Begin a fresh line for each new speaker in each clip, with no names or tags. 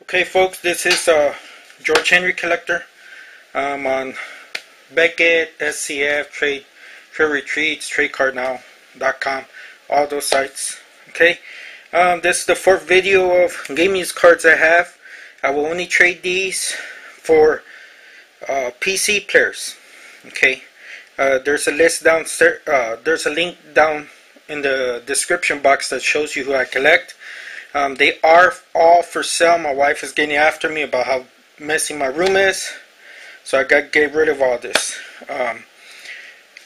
Okay, folks, this is George Henry Collector. I'm on Beckett, SCF, Trade Retreats, TradeCardNow.com, all those sites. Okay, this is the fourth video of game use cards I have. I will only trade these for PC players. Okay, there's a list downstairs. There's a link down in the description box that shows you who I collect. They are all for sale. My wife is getting after me about how messy my room is, so I got to get rid of all this.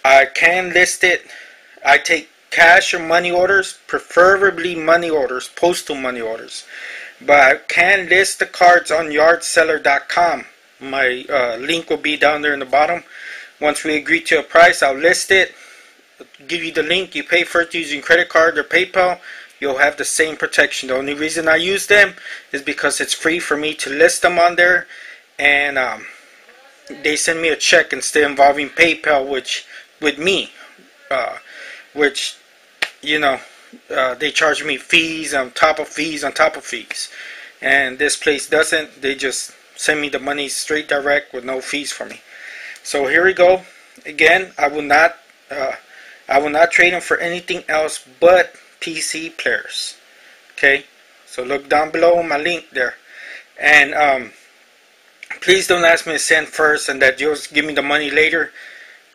I can list it. I take cash or money orders, preferably money orders, postal money orders. But I can list the cards on yardseller.com. My link will be down there in the bottom. Once we agree to a price, I'll list it, give you the link. You pay for it using credit card or PayPal. You'll have the same protection. The only reason I use them is because it's free for me to list them on there, and they send me a check instead of involving PayPal, which they charge me fees on top of fees on top of fees, and this place doesn't. They just send me the money straight direct with no fees for me. So here we go. Again, I will not trade them for anything else but PC players. Okay, so look down below my link there, and please don't ask me to send first and that you'll give me the money later.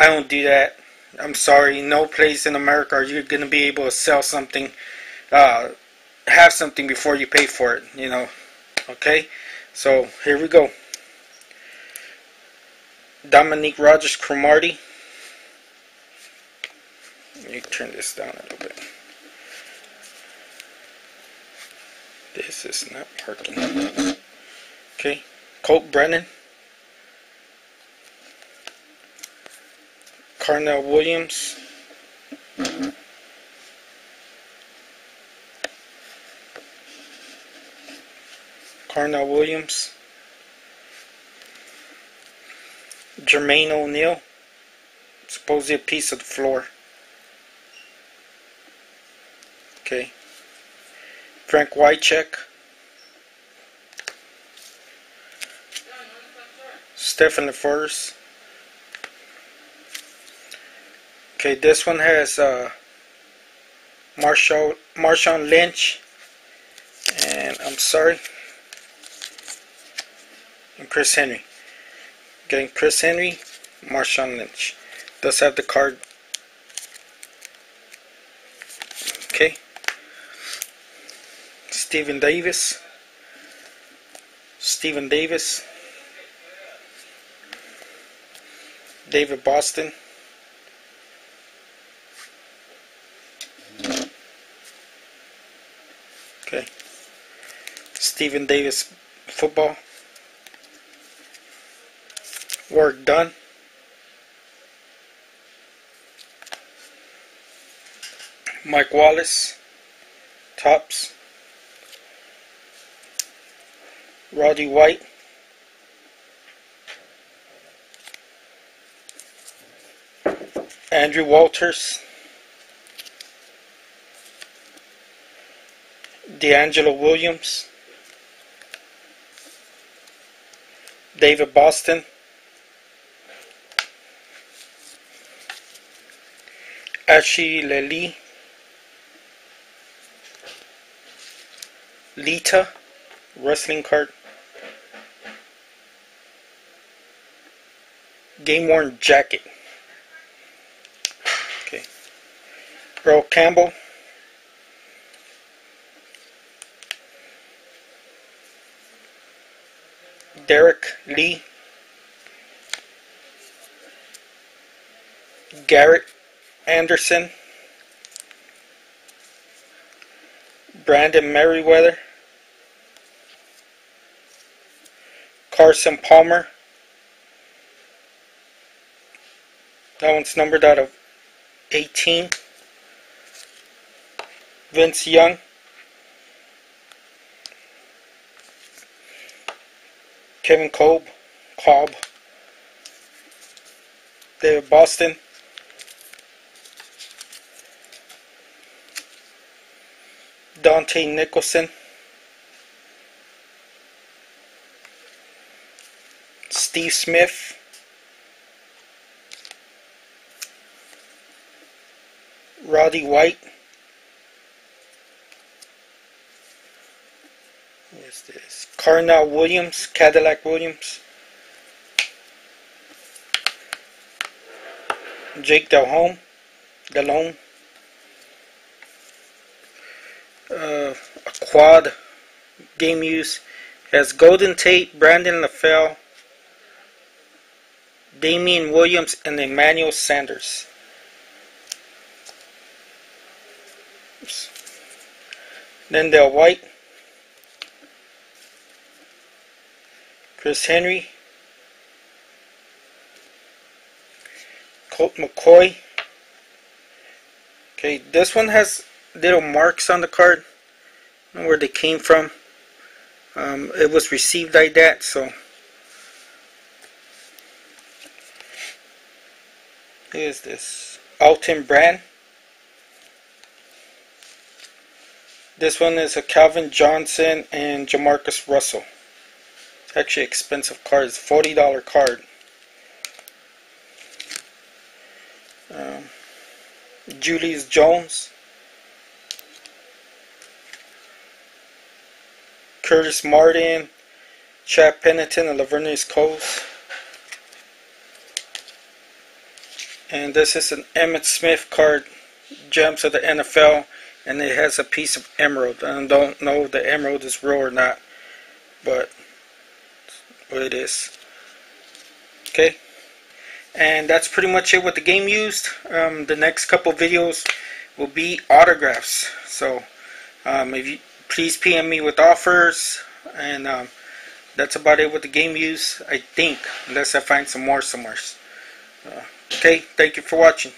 I don't do that. I'm sorry. No place in America are you gonna be able to sell something, have something before you pay for it. You know. Okay, so here we go. Dominique Rodgers-Cromartie. Let me turn this down a little bit. This is not working. Okay, Colt Brennan, Carnell Williams, Jermaine O'Neal, supposedly a piece of the floor. Okay. Frank Wycheck, Stephen LaForce. Okay, this one has Marshawn Lynch, and and Chris Henry. Getting Chris Henry, Marshawn Lynch. Does have the card. Okay. Stephen Davis, David Boston, okay, Stephen Davis football, work done. Mike Wallace, tops. Roddy White, Andrew Walters, D'Angelo Williams, David Boston, Ashley Lely, Lita, wrestling card. Game worn jacket. Okay. Earl Campbell. Derek Lee. Garrett Anderson. Brandon Merriweather. Carson Palmer. That one's numbered out of 18. Vince Young. Kevin Cobb. David Boston. Dante Nicholson, Steve Smith, Roddy White, what is this? Carnell Williams, Cadillac Williams, Jake Delhomme, a quad game use has Golden Tate, Brandon LaFell, Damian Williams, and Emmanuel Sanders. Oops. Lendell White, Chris Henry, Colt McCoy. Okay, this one has little marks on the card. I don't know where they came from. It was received like that, so who is this? Alton Brand. This one is a Calvin Johnson and Jamarcus Russell. It's actually an expensive card. It's a $40 card. Julius Jones, Curtis Martin, Chad Pennington, and Laveranues Coles. And this is an Emmitt Smith card, Gems of the NFL, and it has a piece of emerald. I don't know if the emerald is real or not, but it is. Okay. And that's pretty much it with the game used. The next couple videos will be autographs. So if you please PM me with offers, and that's about it with the game use, I think, unless I find some more somewhere. Okay, thank you for watching.